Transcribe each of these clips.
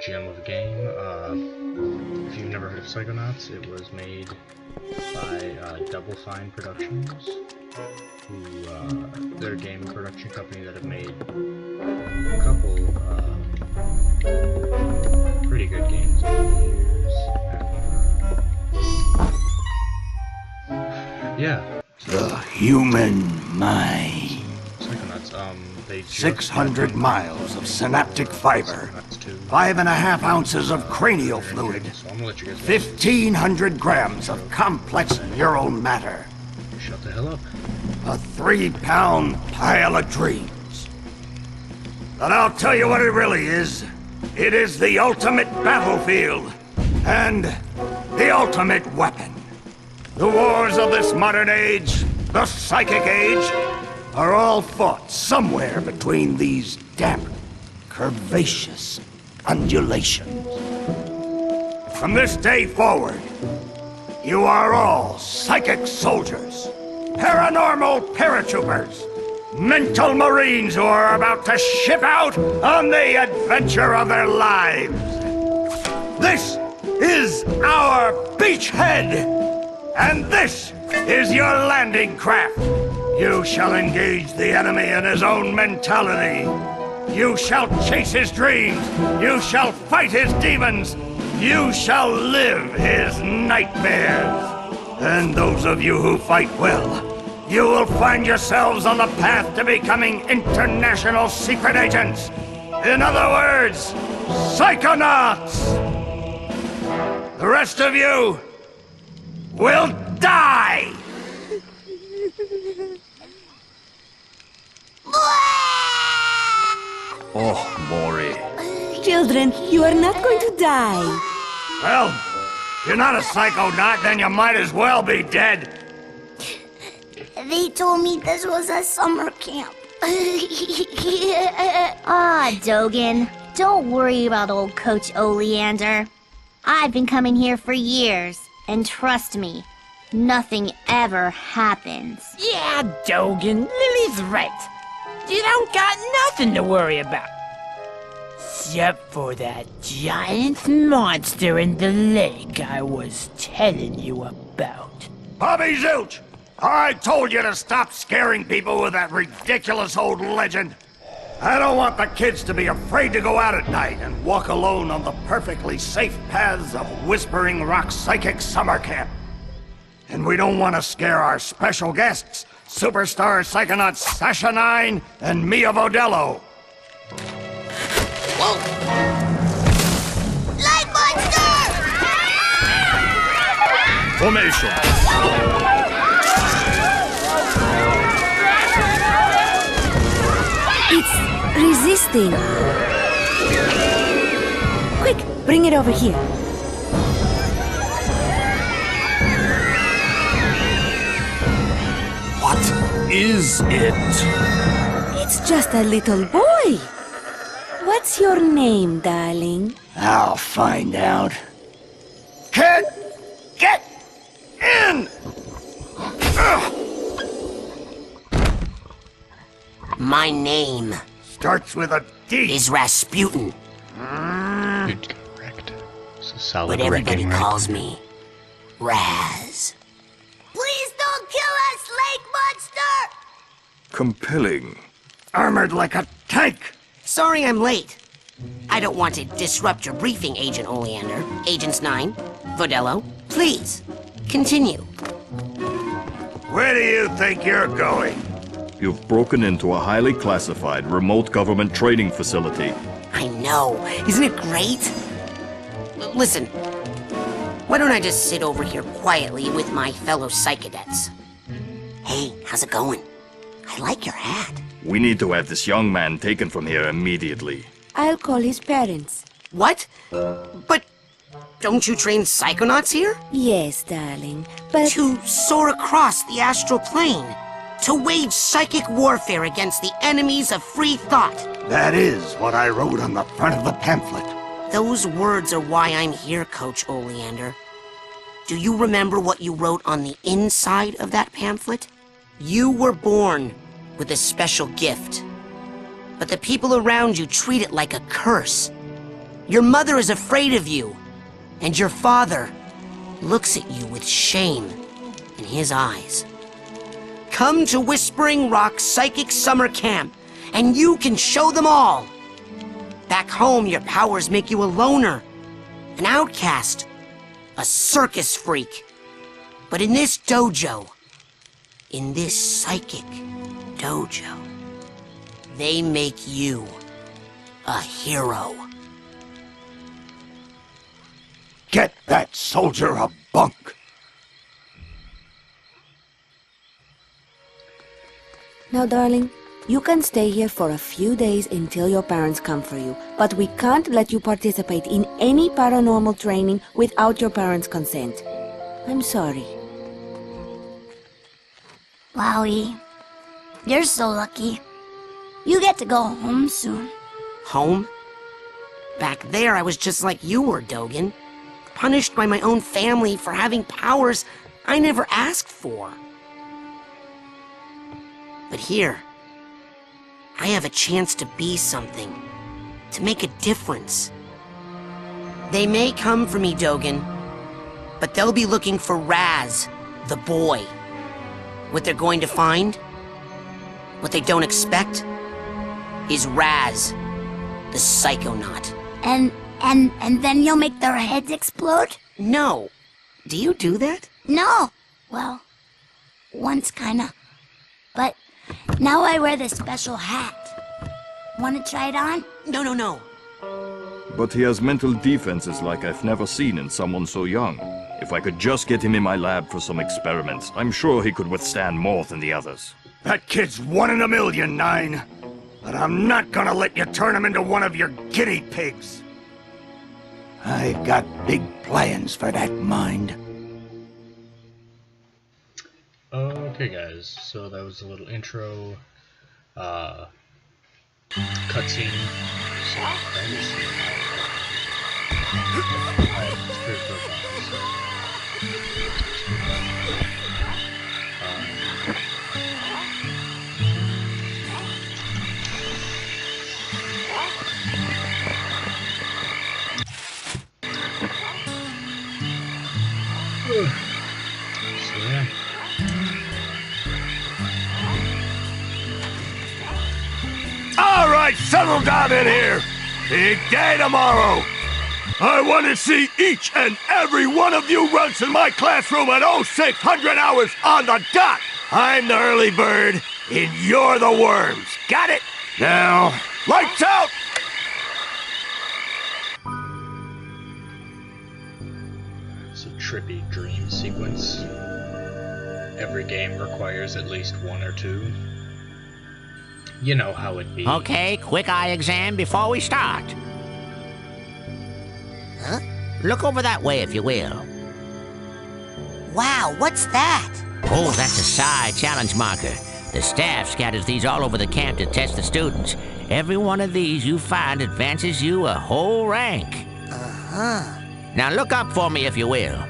gem of a game. If you've never heard of Psychonauts, it was made by Double Fine Productions, who they're a game production company that have made a couple pretty good games over the years. And, yeah. The human mind. Psychonauts, they 600 miles of synaptic fiber, 5.5 ounces of cranial fluid, 1,500 grams of complex neural matter. Shut the hell up. A 3-pound pile of dreams. But I'll tell you what it really is. It is the ultimate battlefield, and the ultimate weapon. The wars of this modern age, the psychic age, are all fought somewhere between these damp, curvaceous undulations. From this day forward, you are all psychic soldiers, paranormal paratroopers, mental marines who are about to ship out on the adventure of their lives. This is our beachhead, and this is your landing craft. You shall engage the enemy in his own mentality. You shall chase his dreams. You shall fight his demons. You shall live his nightmares. And those of you who fight well, you will find yourselves on the path to becoming international secret agents. In other words, Psychonauts. The rest of you will die. Oh, Maury. Children, you are not going to die. Well, if you're not a psychonaut, then you might as well be dead. They told me this was a summer camp. Dogen, don't worry about old Coach Oleander. I've been coming here for years, and trust me, nothing ever happens. Yeah, Dogen, Lily's right. You don't got nothing to worry about. Except for that giant monster in the lake I was telling you about. Bobby Zilch! I told you to stop scaring people with that ridiculous old legend. I don't want the kids to be afraid to go out at night and walk alone on the perfectly safe paths of Whispering Rock Psychic Summer Camp. And we don't want to scare our special guests, superstar psychonauts Sasha 9 and Mia Vodello. Whoa! Light monster! Formation. It's resisting. Quick, bring it over here. What is it? It's just a little boy. What's your name, darling? I'll find out. Kid, get in! Ugh. My name Starts with a D. is Rasputin, Good, correct. It's a solid but everybody wrecking, right? calls me Raz. Please don't kill us, lake monster! Compelling. Armored like a tank. Sorry I'm late. I don't want to disrupt your briefing, Agent Oleander. Agents 9, Vodello, please, continue. Where do you think you're going? You've broken into a highly classified remote government training facility. I know, isn't it great? Listen, why don't I just sit over here quietly with my fellow psychedets? Hey, how's it going? I like your hat. We need to have this young man taken from here immediately. I'll call his parents. What? But don't you train psychonauts here? Yes, darling, but... To soar across the astral plane. To wage psychic warfare against the enemies of free thought. That is what I wrote on the front of the pamphlet. Those words are why I'm here, Coach Oleander. Do you remember what you wrote on the inside of that pamphlet? You were born with a special gift. But the people around you treat it like a curse. Your mother is afraid of you, and your father looks at you with shame in his eyes. Come to Whispering Rock Psychic Summer Camp, and you can show them all. Back home, your powers make you a loner, an outcast, a circus freak. But in this dojo, in this psychic dojo, they make you a hero. Get that soldier a bunk. Now, darling, you can stay here for a few days until your parents come for you, but we can't let you participate in any paranormal training without your parents' consent. I'm sorry. Wowie, you're so lucky. You get to go home soon. Home? Back there, I was just like you were, Dogen. Punished by my own family for having powers I never asked for. But here, I have a chance to be something, to make a difference. They may come for me, Dogen, but they'll be looking for Raz, the boy. What they're going to find, what they don't expect, is Raz, the Psychonaut. And then you'll make their heads explode? No. Do you do that? No. Well, once kinda. But now I wear this special hat. Wanna try it on? No. But he has mental defenses like I've never seen in someone so young. If I could just get him in my lab for some experiments, I'm sure he could withstand more than the others. That kid's 1 in a million, Nine. But I'm not gonna let you turn him into one of your guinea pigs. I've got big plans for that mind. Okay guys, so that was a little intro, cutscene. So yeah. All right, settle down in here. Big day tomorrow. I want to see each and every one of you runts in my classroom at 0600 hours on the dot. I'm the early bird, and you're the worms. Got it? Now, lights out! It's a trippy dream sequence. Every game requires at least 1 or 2. You know how it be. Okay, quick eye exam before we start. Huh? Look over that way, if you will. Wow, what's that? Oh, that's a psi challenge marker. The staff scatters these all over the camp to test the students. Every one of these you find advances you a whole rank. Uh-huh. Now look up for me, if you will.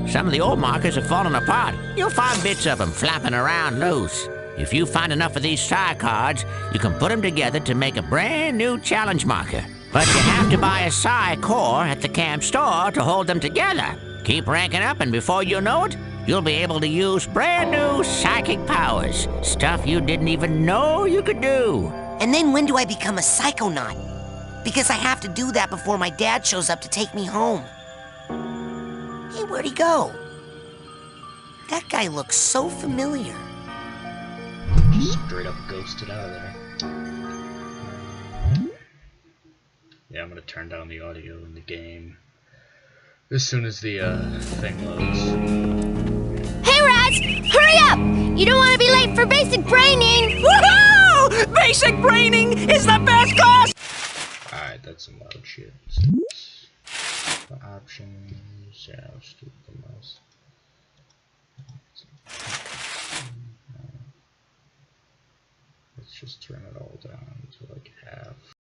Some of the old markers have fallen apart. You'll find bits of them flapping around loose. If you find enough of these psi cards, you can put them together to make a brand new challenge marker. But you have to buy a psi core at the camp store to hold them together. Keep ranking up, and before you know it, you'll be able to use brand new psychic powers. Stuff you didn't even know you could do. And then when do I become a Psychonaut? Because I have to do that before my dad shows up to take me home. Hey, where'd he go? That guy looks so familiar. Straight up ghosted out of there. Yeah, I'm gonna turn down the audio in the game as soon as the thing loads. Hey, Raz! Hurry up! You don't want to be late for basic braining! Woohoo! Basic braining is the best class! Alright, that's some loud shit. The options, yeah, I'll just do the mouse. Let's just turn it all down to like half.